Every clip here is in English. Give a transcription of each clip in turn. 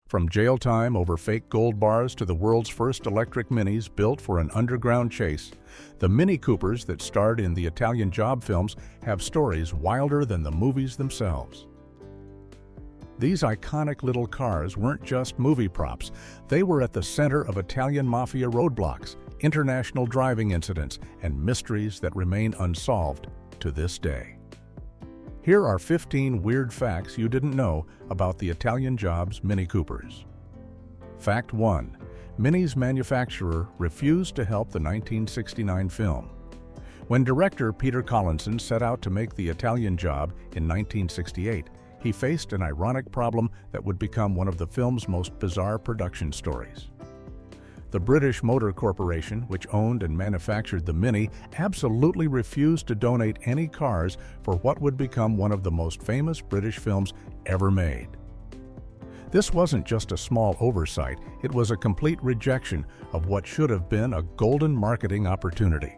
From jail time over fake gold bars to the world's first electric minis built for an underground chase, the Mini Coopers that starred in the Italian Job films have stories wilder than the movies themselves. These iconic little cars weren't just movie props. They were at the center of Italian Mafia roadblocks, international driving incidents, and mysteries that remain unsolved to this day. Here are 15 weird facts you didn't know about the Italian Job's Mini Coopers. Fact 1. Mini's manufacturer refused to help the 1969 film. When director Peter Collinson set out to make the Italian Job in 1968, he faced an ironic problem that would become one of the film's most bizarre production stories. The British Motor Corporation, which owned and manufactured the Mini, absolutely refused to donate any cars for what would become one of the most famous British films ever made. This wasn't just a small oversight, it was a complete rejection of what should have been a golden marketing opportunity.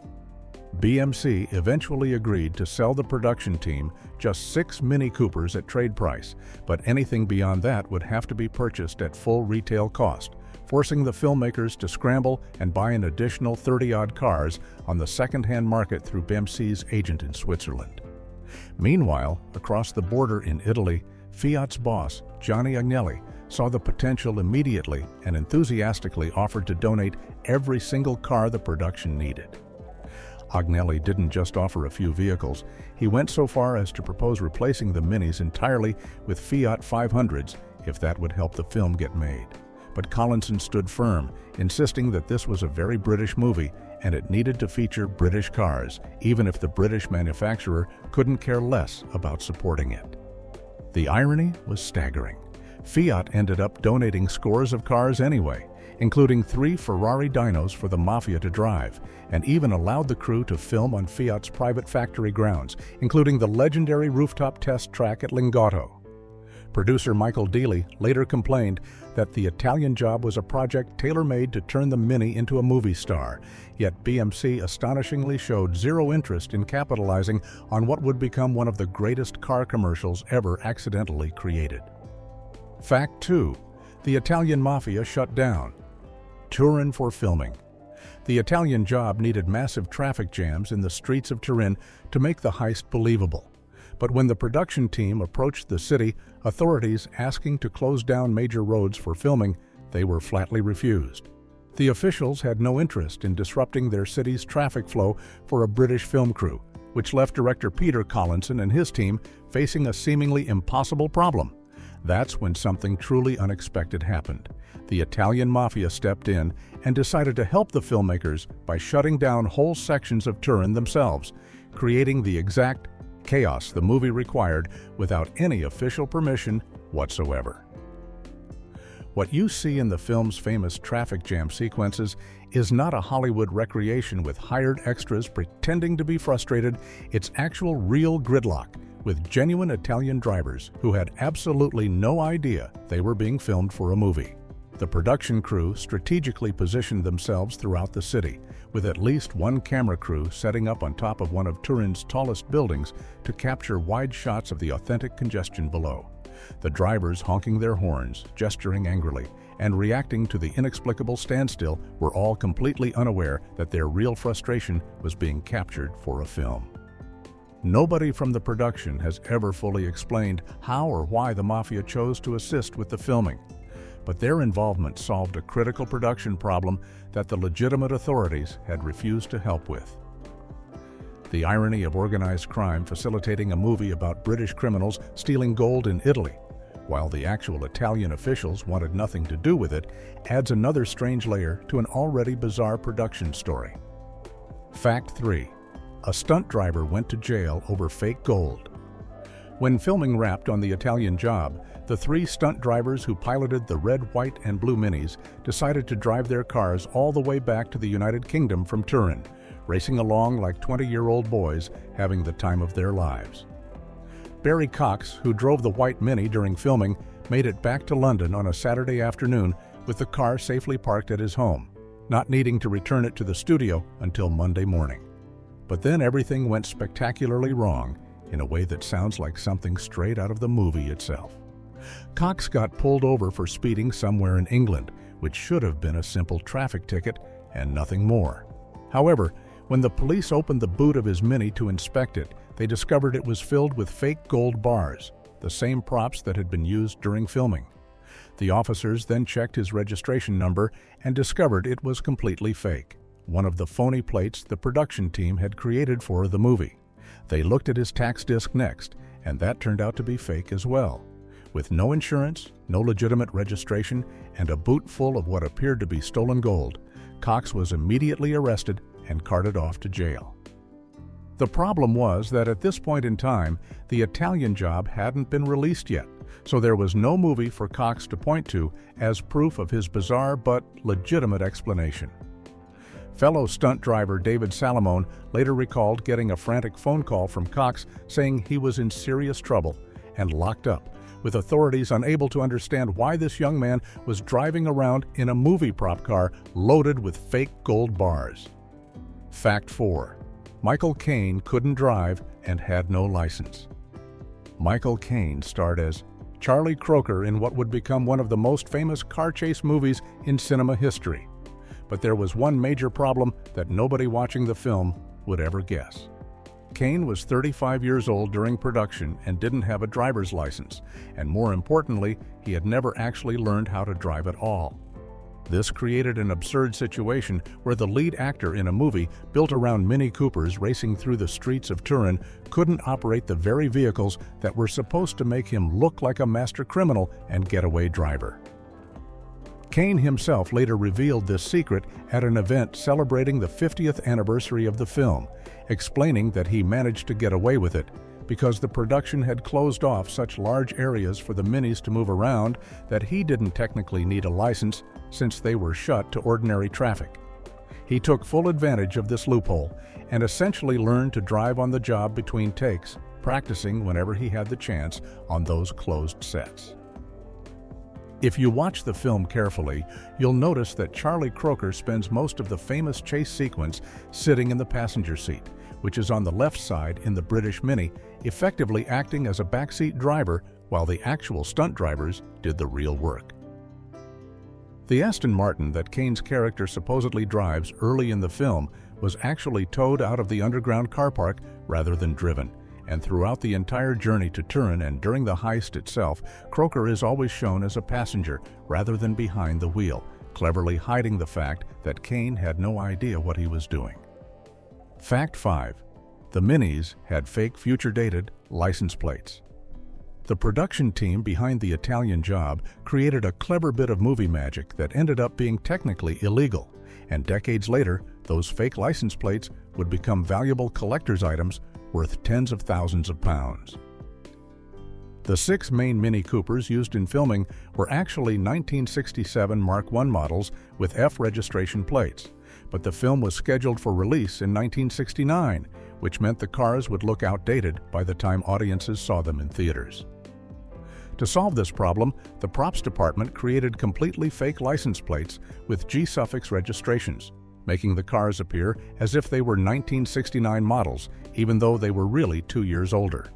BMC eventually agreed to sell the production team just 6 Mini Coopers at trade price, but anything beyond that would have to be purchased at full retail cost, forcing the filmmakers to scramble and buy an additional 30-odd cars on the second-hand market through BMC's agent in Switzerland. Meanwhile, across the border in Italy, Fiat's boss, Gianni Agnelli, saw the potential immediately and enthusiastically offered to donate every single car the production needed. Agnelli didn't just offer a few vehicles, he went so far as to propose replacing the Minis entirely with Fiat 500s if that would help the film get made. But Collinson stood firm, insisting that this was a very British movie and it needed to feature British cars, even if the British manufacturer couldn't care less about supporting it. The irony was staggering. Fiat ended up donating scores of cars anyway, including 3 Ferrari dynos for the Mafia to drive, and even allowed the crew to film on Fiat's private factory grounds, including the legendary rooftop test track at Lingotto. Producer Michael Dealey later complained that the Italian Job was a project tailor-made to turn the Mini into a movie star, yet BMC astonishingly showed zero interest in capitalizing on what would become one of the greatest car commercials ever accidentally created. Fact 2. The Italian Mafia shut down. Turin for filming. The Italian Job needed massive traffic jams in the streets of Turin to make the heist believable. But when the production team approached the city, authorities asking to close down major roads for filming, they were flatly refused. The officials had no interest in disrupting their city's traffic flow for a British film crew, which left director Peter Collinson and his team facing a seemingly impossible problem. That's when something truly unexpected happened. The Italian Mafia stepped in and decided to help the filmmakers by shutting down whole sections of Turin themselves, creating the exact chaos the movie required without any official permission whatsoever. What you see in the film's famous traffic jam sequences is not a Hollywood recreation with hired extras pretending to be frustrated. It's actual real gridlock with genuine Italian drivers who had absolutely no idea they were being filmed for a movie. The production crew strategically positioned themselves throughout the city, with at least one camera crew setting up on top of one of Turin's tallest buildings to capture wide shots of the authentic congestion below. The drivers honking their horns, gesturing angrily, and reacting to the inexplicable standstill were all completely unaware that their real frustration was being captured for a film. Nobody from the production has ever fully explained how or why the Mafia chose to assist with the filming, but their involvement solved a critical production problem that the legitimate authorities had refused to help with. The irony of organized crime facilitating a movie about British criminals stealing gold in Italy, while the actual Italian officials wanted nothing to do with it, adds another strange layer to an already bizarre production story. Fact 3. A stunt driver went to jail over fake gold. When filming wrapped on the Italian Job, the 3 stunt drivers who piloted the red, white, and blue Minis decided to drive their cars all the way back to the United Kingdom from Turin, racing along like 20-year-old boys having the time of their lives. Barry Cox, who drove the white Mini during filming, made it back to London on a Saturday afternoon with the car safely parked at his home, not needing to return it to the studio until Monday morning. But then everything went spectacularly wrong in a way that sounds like something straight out of the movie itself. Cox got pulled over for speeding somewhere in England, which should have been a simple traffic ticket and nothing more. However, when the police opened the boot of his Mini to inspect it, they discovered it was filled with fake gold bars, the same props that had been used during filming. The officers then checked his registration number and discovered it was completely fake, one of the phony plates the production team had created for the movie. They looked at his tax disc next, and that turned out to be fake as well. With no insurance, no legitimate registration, and a boot full of what appeared to be stolen gold, Cox was immediately arrested and carted off to jail. The problem was that at this point in time, the Italian Job hadn't been released yet, so there was no movie for Cox to point to as proof of his bizarre but legitimate explanation. Fellow stunt driver David Salamone later recalled getting a frantic phone call from Cox saying he was in serious trouble and locked up, with authorities unable to understand why this young man was driving around in a movie prop car loaded with fake gold bars. Fact 4. Michael Caine couldn't drive and had no license. Michael Caine starred as Charlie Croker in what would become one of the most famous car chase movies in cinema history. But there was one major problem that nobody watching the film would ever guess. Caine was 35 years old during production and didn't have a driver's license, and more importantly, he had never actually learned how to drive at all. This created an absurd situation where the lead actor in a movie built around Mini Coopers racing through the streets of Turin couldn't operate the very vehicles that were supposed to make him look like a master criminal and getaway driver. Caine himself later revealed this secret at an event celebrating the 50th anniversary of the film, explaining that he managed to get away with it because the production had closed off such large areas for the Minis to move around that he didn't technically need a license since they were shut to ordinary traffic. He took full advantage of this loophole and essentially learned to drive on the job between takes, practicing whenever he had the chance on those closed sets. If you watch the film carefully, you'll notice that Charlie Croker spends most of the famous chase sequence sitting in the passenger seat, which is on the left side in the British Mini, effectively acting as a backseat driver while the actual stunt drivers did the real work. The Aston Martin that Caine's character supposedly drives early in the film was actually towed out of the underground car park rather than driven, and throughout the entire journey to Turin and during the heist itself, Croker is always shown as a passenger rather than behind the wheel, cleverly hiding the fact that Caine had no idea what he was doing. Fact 5. The Minis had fake future-dated license plates. The production team behind the Italian Job created a clever bit of movie magic that ended up being technically illegal, and decades later, those fake license plates would become valuable collector's items worth tens of thousands of pounds. The 6 main Mini Coopers used in filming were actually 1967 Mark I models with F registration plates, but the film was scheduled for release in 1969, which meant the cars would look outdated by the time audiences saw them in theaters. To solve this problem, the props department created completely fake license plates with G-suffix registrations, making the cars appear as if they were 1969 models, even though they were really 2 years older.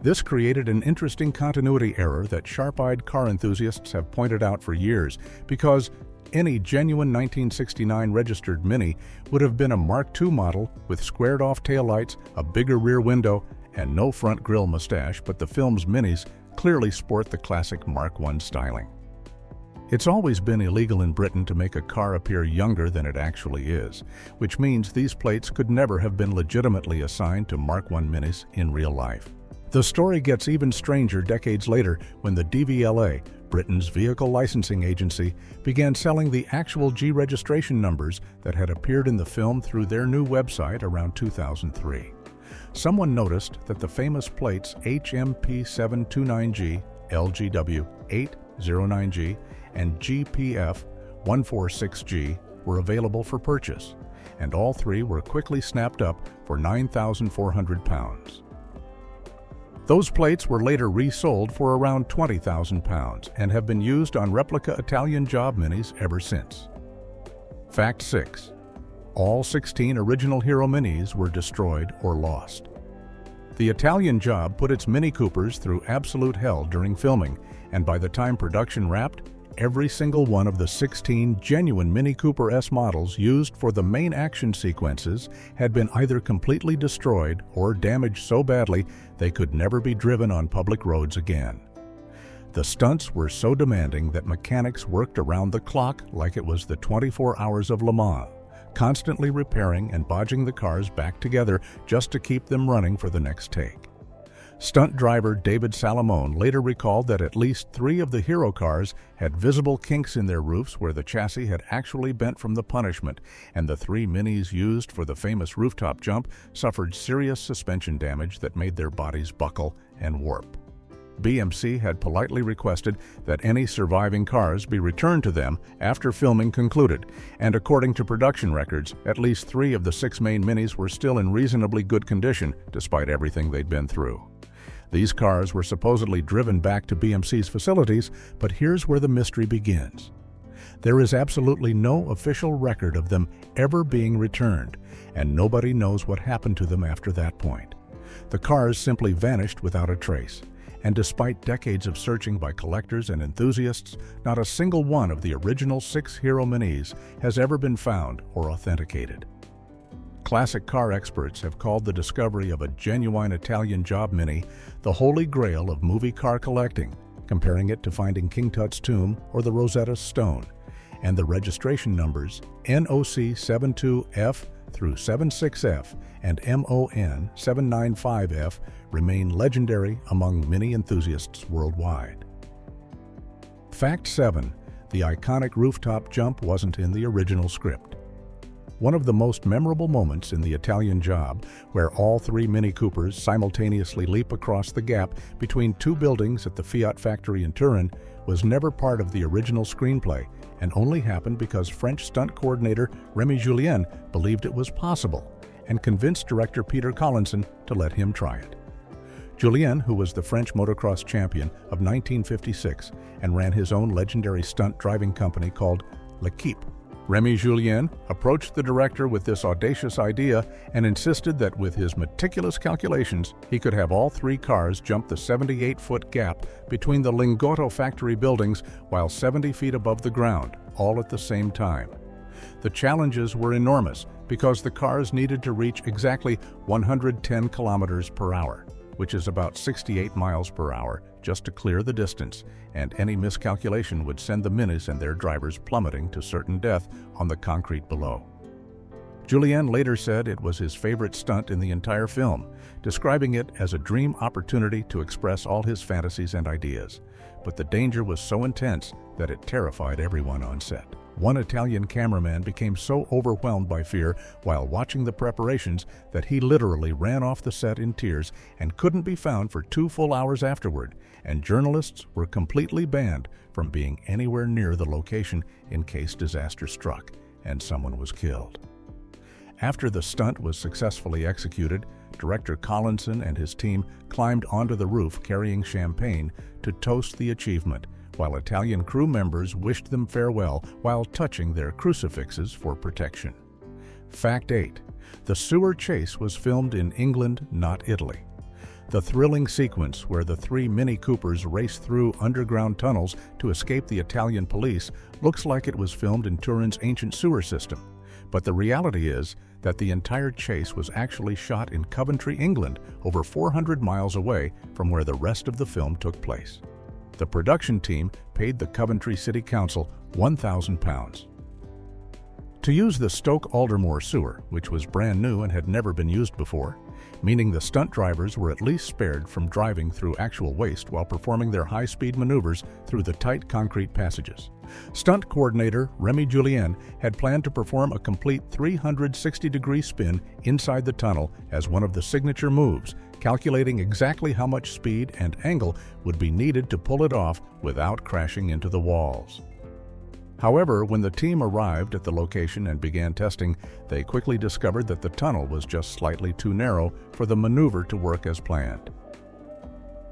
This created an interesting continuity error that sharp-eyed car enthusiasts have pointed out for years, because any genuine 1969 registered Mini would have been a Mark II model with squared-off taillights, a bigger rear window, and no front grille mustache, but the film's Minis clearly sport the classic Mark I styling. It's always been illegal in Britain to make a car appear younger than it actually is, which means these plates could never have been legitimately assigned to Mark I Minis in real life. The story gets even stranger decades later when the DVLA, Britain's vehicle licensing agency, began selling the actual G registration numbers that had appeared in the film through their new website around 2003. Someone noticed that the famous plates HMP729G, LGW809G, and GPF146G were available for purchase, and all 3 were quickly snapped up for £9,400. Those plates were later resold for around £20,000 and have been used on replica Italian Job Minis ever since. Fact 6. All 16 original Hero Minis were destroyed or lost. The Italian Job put its Mini Coopers through absolute hell during filming, and by the time production wrapped, every single one of the 16 genuine Mini Cooper S models used for the main action sequences had been either completely destroyed or damaged so badly they could never be driven on public roads again. The stunts were so demanding that mechanics worked around the clock like it was the 24 hours of Le Mans, constantly repairing and bodging the cars back together just to keep them running for the next take. Stunt driver David Salamone later recalled that at least 3 of the hero cars had visible kinks in their roofs where the chassis had actually bent from the punishment, and the 3 Minis used for the famous rooftop jump suffered serious suspension damage that made their bodies buckle and warp. BMC had politely requested that any surviving cars be returned to them after filming concluded, and according to production records, at least 3 of the 6 main Minis were still in reasonably good condition despite everything they'd been through. These cars were supposedly driven back to BMC's facilities, but here's where the mystery begins. There is absolutely no official record of them ever being returned, and nobody knows what happened to them after that point. The cars simply vanished without a trace, and despite decades of searching by collectors and enthusiasts, not a single one of the original 6 Hero Minis has ever been found or authenticated. Classic car experts have called the discovery of a genuine Italian job Mini the holy grail of movie car collecting, comparing it to finding King Tut's tomb or the Rosetta Stone, and the registration numbers NOC 72F through 76F and MON 795F remain legendary among Mini enthusiasts worldwide. Fact 7. The iconic rooftop jump wasn't in the original script. One of the most memorable moments in the Italian Job, where all 3 Mini Coopers simultaneously leap across the gap between 2 buildings at the Fiat factory in Turin, was never part of the original screenplay and only happened because French stunt coordinator Remy Julien believed it was possible and convinced director Peter Collinson to let him try it. Julien, who was the French motocross champion of 1956 and ran his own legendary stunt driving company called L'Equipe, Remy Julien approached the director with this audacious idea and insisted that with his meticulous calculations, he could have all 3 cars jump the 78-foot gap between the Lingotto factory buildings while 70 feet above the ground, all at the same time. The challenges were enormous because the cars needed to reach exactly 110 kilometers per hour, which is about 68 miles per hour, just to clear the distance, and any miscalculation would send the Minis and their drivers plummeting to certain death on the concrete below. Julien later said it was his favorite stunt in the entire film, describing it as a dream opportunity to express all his fantasies and ideas. But the danger was so intense that it terrified everyone on set. One Italian cameraman became so overwhelmed by fear while watching the preparations that he literally ran off the set in tears and couldn't be found for 2 full hours afterward, and journalists were completely banned from being anywhere near the location in case disaster struck and someone was killed. After the stunt was successfully executed, director Collinson and his team climbed onto the roof carrying champagne to toast the achievement, while Italian crew members wished them farewell while touching their crucifixes for protection. Fact 8. The sewer chase was filmed in England, not Italy. The thrilling sequence where the 3 Mini Coopers race through underground tunnels to escape the Italian police looks like it was filmed in Turin's ancient sewer system, but the reality is that the entire chase was actually shot in Coventry, England, over 400 miles away from where the rest of the film took place. The production team paid the Coventry City Council £1,000. To use the Stoke-Aldermore sewer, which was brand new and had never been used before, meaning the stunt drivers were at least spared from driving through actual waste while performing their high-speed maneuvers through the tight concrete passages. Stunt coordinator Remy Julien had planned to perform a complete 360-degree spin inside the tunnel as one of the signature moves, calculating exactly how much speed and angle would be needed to pull it off without crashing into the walls. However, when the team arrived at the location and began testing, they quickly discovered that the tunnel was just slightly too narrow for the maneuver to work as planned.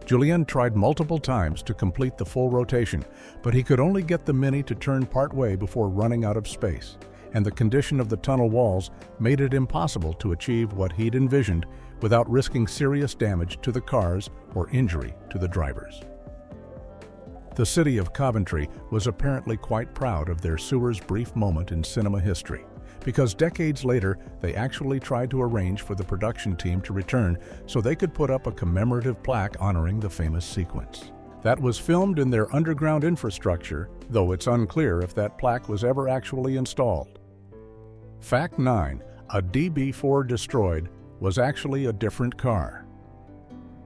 Julien tried multiple times to complete the full rotation, but he could only get the Mini to turn partway before running out of space, and the condition of the tunnel walls made it impossible to achieve what he'd envisioned without risking serious damage to the cars or injury to the drivers. The city of Coventry was apparently quite proud of their sewer's brief moment in cinema history, because decades later they actually tried to arrange for the production team to return so they could put up a commemorative plaque honoring the famous sequence. That was filmed in their underground infrastructure, though it's unclear if that plaque was ever actually installed. Fact 9. A DB4 destroyed was actually a different car.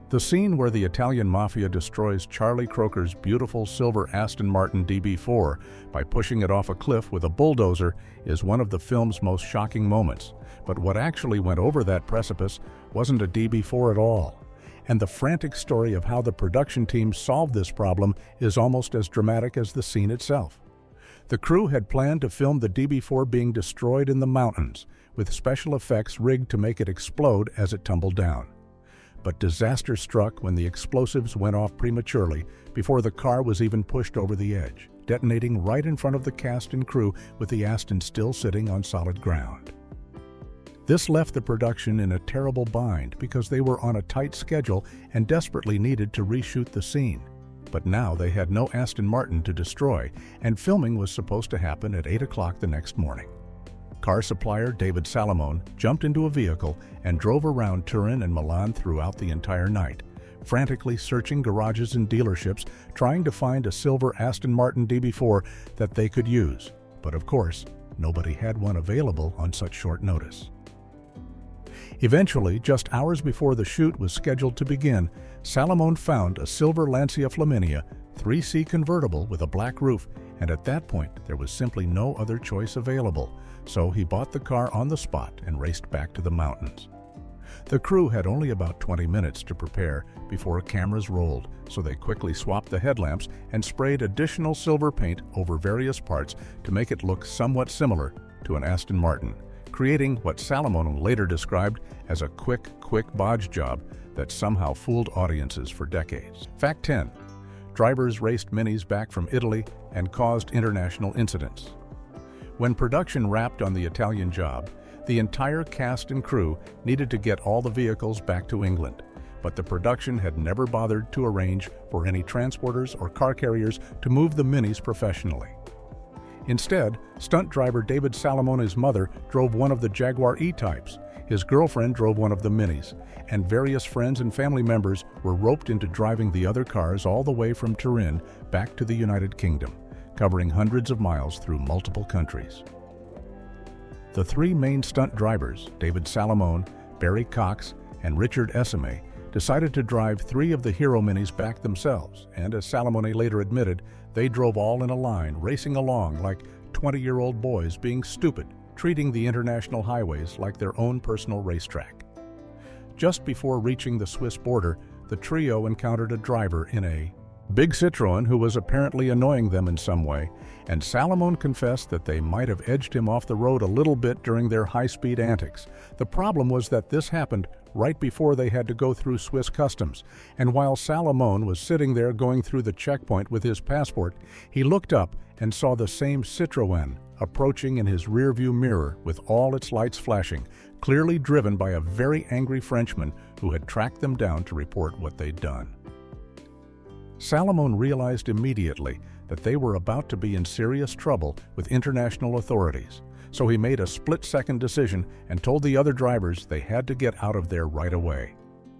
The scene where the Italian Mafia destroys Charlie Croker's beautiful silver Aston Martin DB4 by pushing it off a cliff with a bulldozer is one of the film's most shocking moments. But what actually went over that precipice wasn't a DB4 at all. And the frantic story of how the production team solved this problem is almost as dramatic as the scene itself. The crew had planned to film the DB4 being destroyed in the mountains, with special effects rigged to make it explode as it tumbled down. But disaster struck when the explosives went off prematurely before the car was even pushed over the edge, detonating right in front of the cast and crew with the Aston still sitting on solid ground. This left the production in a terrible bind because they were on a tight schedule and desperately needed to reshoot the scene. But now they had no Aston Martin to destroy, and filming was supposed to happen at 8 o'clock the next morning. Car supplier David Salamone jumped into a vehicle and drove around Turin and Milan throughout the entire night, frantically searching garages and dealerships, trying to find a silver Aston Martin DB4 that they could use. But of course, nobody had one available on such short notice. Eventually, just hours before the shoot was scheduled to begin, Salamone found a silver Lancia Flaminia 3C convertible with a black roof, and at that point there was simply no other choice available. So he bought the car on the spot and raced back to the mountains. The crew had only about 20 minutes to prepare before cameras rolled, so they quickly swapped the headlamps and sprayed additional silver paint over various parts to make it look somewhat similar to an Aston Martin, creating what Salamone later described as a quick bodge job that somehow fooled audiences for decades. Fact 10. Drivers raced minis back from Italy and caused international incidents. When production wrapped on the Italian job, the entire cast and crew needed to get all the vehicles back to England, but the production had never bothered to arrange for any transporters or car carriers to move the minis professionally. Instead, stunt driver David Salamone's mother drove one of the Jaguar E-types, his girlfriend drove one of the minis, and various friends and family members were roped into driving the other cars all the way from Turin back to the United Kingdom, covering hundreds of miles through multiple countries. The three main stunt drivers, David Salamone, Barry Cox, and Richard Esame, decided to drive 3 of the Hero Minis back themselves, and as Salamone later admitted, they drove all in a line, racing along like 20-year-old boys being stupid, treating the international highways like their own personal racetrack. Just before reaching the Swiss border, the trio encountered a driver in a big Citroën who was apparently annoying them in some way, and Salamone confessed that they might have edged him off the road a little bit during their high-speed antics. The problem was that this happened right before they had to go through Swiss customs, and while Salamone was sitting there going through the checkpoint with his passport, he looked up and saw the same Citroën approaching in his rearview mirror with all its lights flashing, clearly driven by a very angry Frenchman who had tracked them down to report what they'd done. Salamone realized immediately that they were about to be in serious trouble with international authorities, so he made a split-second decision and told the other drivers they had to get out of there right away.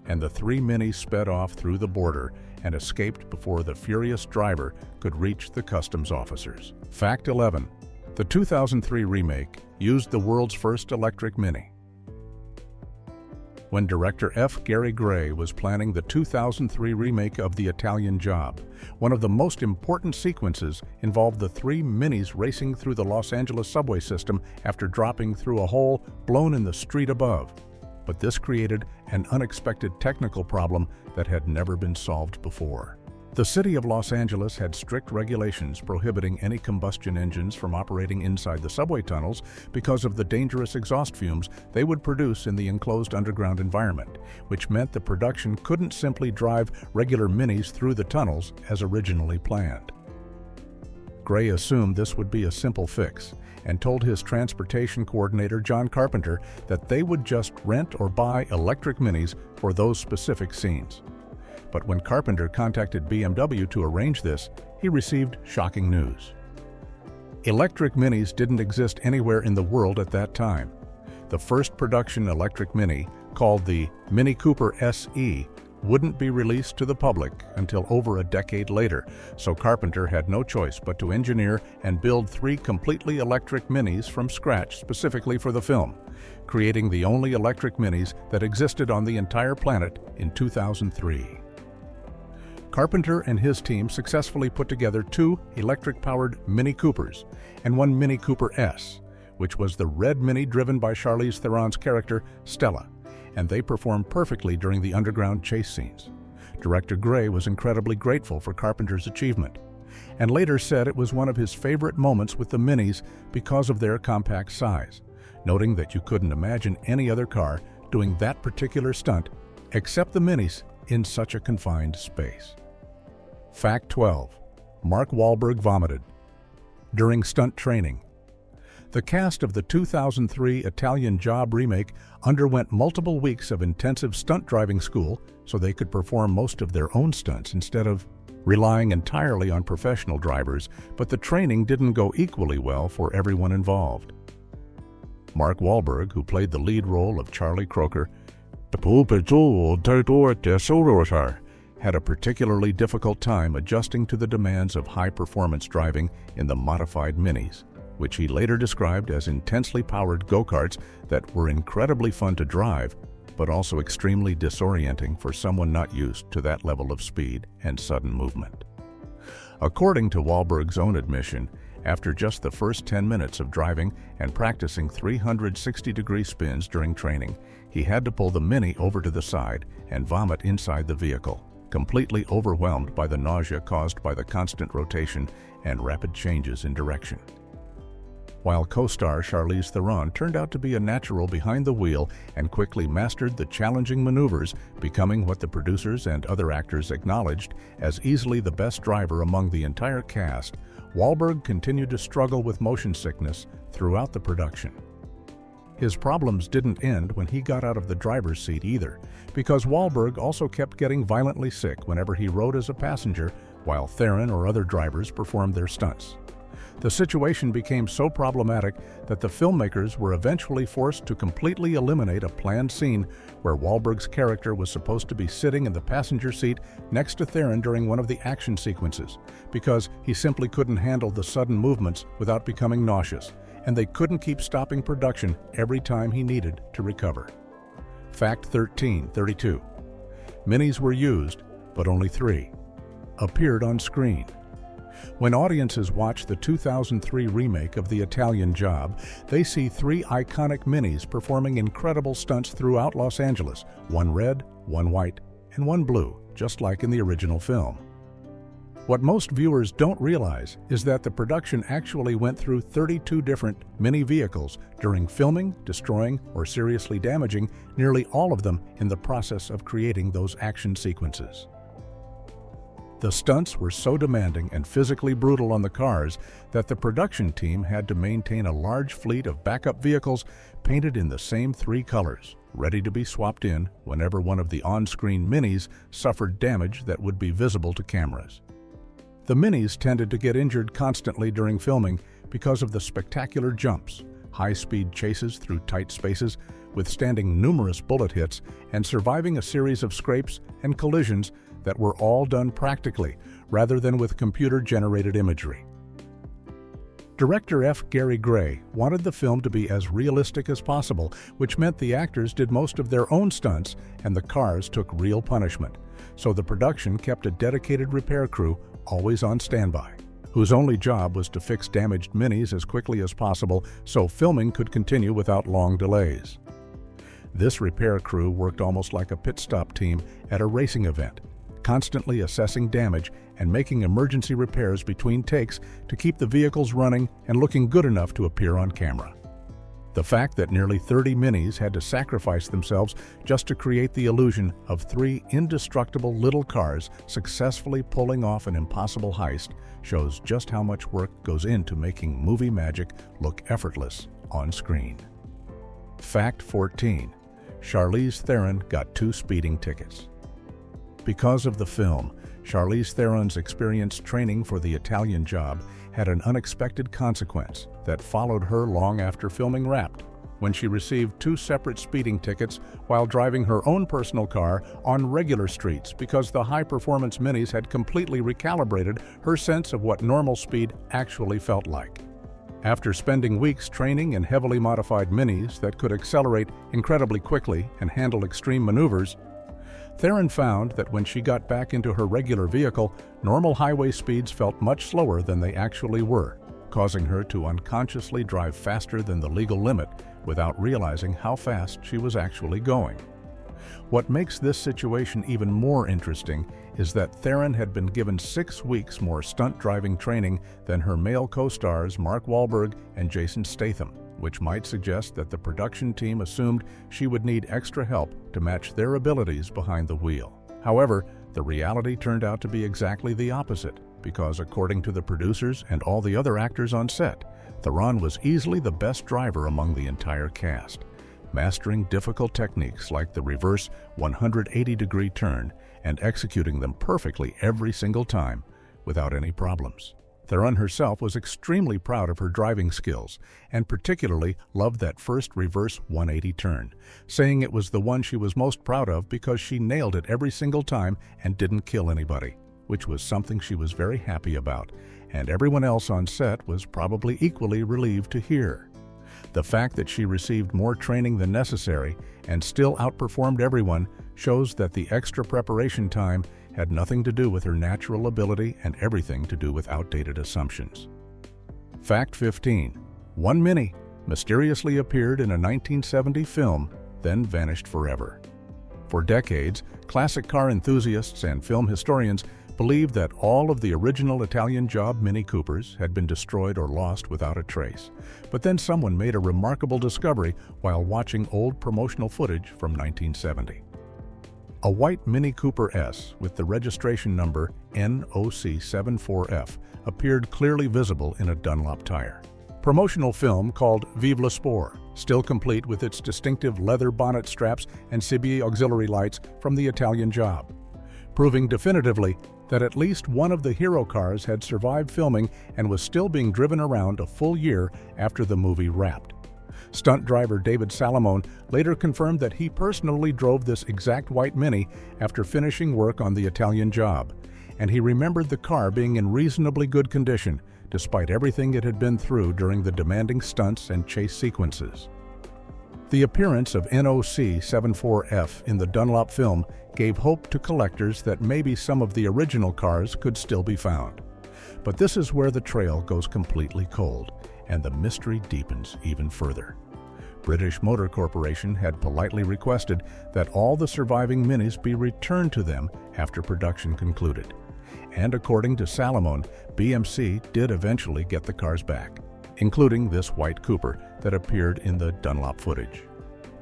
And the 3 minis sped off through the border and escaped before the furious driver could reach the customs officers. Fact 11. The 2003 remake used the world's first electric Mini. When director F. Gary Gray was planning the 2003 remake of The Italian Job, one of the most important sequences involved the 3 minis racing through the Los Angeles subway system after dropping through a hole blown in the street above. But this created an unexpected technical problem that had never been solved before. The city of Los Angeles had strict regulations prohibiting any combustion engines from operating inside the subway tunnels because of the dangerous exhaust fumes they would produce in the enclosed underground environment, which meant the production couldn't simply drive regular minis through the tunnels as originally planned. Gray assumed this would be a simple fix and told his transportation coordinator John Carpenter that they would just rent or buy electric minis for those specific scenes. But when Carpenter contacted BMW to arrange this, he received shocking news. Electric Minis didn't exist anywhere in the world at that time. The first production electric Mini, called the Mini Cooper SE, wouldn't be released to the public until over a decade later, so Carpenter had no choice but to engineer and build 3 completely electric Minis from scratch specifically for the film, creating the only electric Minis that existed on the entire planet in 2003. Carpenter and his team successfully put together 2 electric-powered Mini Coopers and 1 Mini Cooper S, which was the red Mini driven by Charlize Theron's character, Stella, and they performed perfectly during the underground chase scenes. Director Gray was incredibly grateful for Carpenter's achievement, and later said it was one of his favorite moments with the Minis because of their compact size, noting that you couldn't imagine any other car doing that particular stunt except the Minis in such a confined space. Fact 12. Mark Wahlberg vomited. During stunt training. The cast of the 2003 Italian Job remake underwent multiple weeks of intensive stunt driving school so they could perform most of their own stunts instead of relying entirely on professional drivers, but the training didn't go equally well for everyone involved. Mark Wahlberg, who played the lead role of Charlie Croker, had a particularly difficult time adjusting to the demands of high-performance driving in the modified Minis, which he later described as intensely powered go-karts that were incredibly fun to drive, but also extremely disorienting for someone not used to that level of speed and sudden movement. According to Wahlberg's own admission, after just the first 10 minutes of driving and practicing 360-degree spins during training, he had to pull the Mini over to the side and vomit inside the vehicle, completely overwhelmed by the nausea caused by the constant rotation and rapid changes in direction. While co-star Charlize Theron turned out to be a natural behind the wheel and quickly mastered the challenging maneuvers, becoming what the producers and other actors acknowledged as easily the best driver among the entire cast, Wahlberg continued to struggle with motion sickness throughout the production. His problems didn't end when he got out of the driver's seat either, because Wahlberg also kept getting violently sick whenever he rode as a passenger while Theron or other drivers performed their stunts. The situation became so problematic that the filmmakers were eventually forced to completely eliminate a planned scene where Wahlberg's character was supposed to be sitting in the passenger seat next to Theron during one of the action sequences, because he simply couldn't handle the sudden movements without becoming nauseous, and they couldn't keep stopping production every time he needed to recover. Fact 1332. Minis were used, but only 3 appeared on screen. When audiences watch the 2003 remake of The Italian Job, they see 3 iconic Minis performing incredible stunts throughout Los Angeles, 1 red, 1 white, and 1 blue, just like in the original film. What most viewers don't realize is that the production actually went through 32 different Mini vehicles during filming, destroying, or seriously damaging nearly all of them in the process of creating those action sequences. The stunts were so demanding and physically brutal on the cars that the production team had to maintain a large fleet of backup vehicles painted in the same 3 colors, ready to be swapped in whenever one of the on-screen Minis suffered damage that would be visible to cameras. The Minis tended to get injured constantly during filming because of the spectacular jumps, high-speed chases through tight spaces, withstanding numerous bullet hits, and surviving a series of scrapes and collisions that were all done practically, rather than with computer-generated imagery. Director F. Gary Gray wanted the film to be as realistic as possible, which meant the actors did most of their own stunts and the cars took real punishment, so the production kept a dedicated repair crew always on standby, whose only job was to fix damaged Minis as quickly as possible so filming could continue without long delays. This repair crew worked almost like a pit stop team at a racing event, constantly assessing damage and making emergency repairs between takes to keep the vehicles running and looking good enough to appear on camera. The fact that nearly 30 Minis had to sacrifice themselves just to create the illusion of 3 indestructible little cars successfully pulling off an impossible heist shows just how much work goes into making movie magic look effortless on screen. Fact 14. Charlize Theron got 2 speeding tickets. Because of the film, Charlize Theron's experienced training for the Italian Job had an unexpected consequence that followed her long after filming wrapped, when she received 2 separate speeding tickets while driving her own personal car on regular streets because the high-performance minis had completely recalibrated her sense of what normal speed actually felt like. After spending weeks training in heavily modified minis that could accelerate incredibly quickly and handle extreme maneuvers, Theron found that when she got back into her regular vehicle, normal highway speeds felt much slower than they actually were, causing her to unconsciously drive faster than the legal limit without realizing how fast she was actually going. What makes this situation even more interesting is that Theron had been given 6 weeks more stunt driving training than her male co-stars Mark Wahlberg and Jason Statham, which might suggest that the production team assumed she would need extra help to match their abilities behind the wheel. However, the reality turned out to be exactly the opposite, because according to the producers and all the other actors on set, Theron was easily the best driver among the entire cast, mastering difficult techniques like the reverse 180-degree turn and executing them perfectly every single time without any problems. Theron herself was extremely proud of her driving skills and particularly loved that first reverse 180 turn, saying it was the one she was most proud of because she nailed it every single time and didn't kill anybody, which was something she was very happy about, and everyone else on set was probably equally relieved to hear. The fact that she received more training than necessary and still outperformed everyone shows that the extra preparation time had nothing to do with her natural ability and everything to do with outdated assumptions. Fact 15. One Mini mysteriously appeared in a 1970 film, then vanished forever. For decades, classic car enthusiasts and film historians believed that all of the original Italian Job Mini Coopers had been destroyed or lost without a trace. But then someone made a remarkable discovery while watching old promotional footage from 1970. A white Mini Cooper S with the registration number NOC74F appeared clearly visible in a Dunlop tire. Promotional film called Vive le Sport, still complete with its distinctive leather bonnet straps and CB auxiliary lights from the Italian Job, proving definitively that at least one of the hero cars had survived filming and was still being driven around a full year after the movie wrapped. Stunt driver David Salamone later confirmed that he personally drove this exact white Mini after finishing work on the Italian Job, and he remembered the car being in reasonably good condition despite everything it had been through during the demanding stunts and chase sequences. The appearance of NOC74F in the Dunlop film gave hope to collectors that maybe some of the original cars could still be found. But this is where the trail goes completely cold, and the mystery deepens even further. British Motor Corporation had politely requested that all the surviving minis be returned to them after production concluded. And according to Salamone, BMC did eventually get the cars back, including this white Cooper that appeared in the Dunlop footage.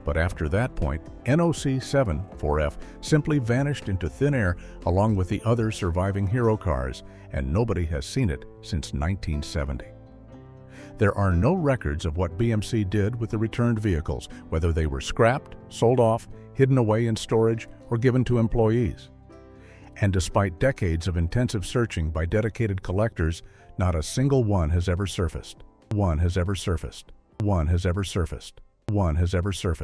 But after that point, NOC74F simply vanished into thin air along with the other surviving hero cars, and nobody has seen it since 1970. There are no records of what BMC did with the returned vehicles, whether they were scrapped, sold off, hidden away in storage, or given to employees. And despite decades of intensive searching by dedicated collectors, not a single one has ever surfaced. One has ever surfaced.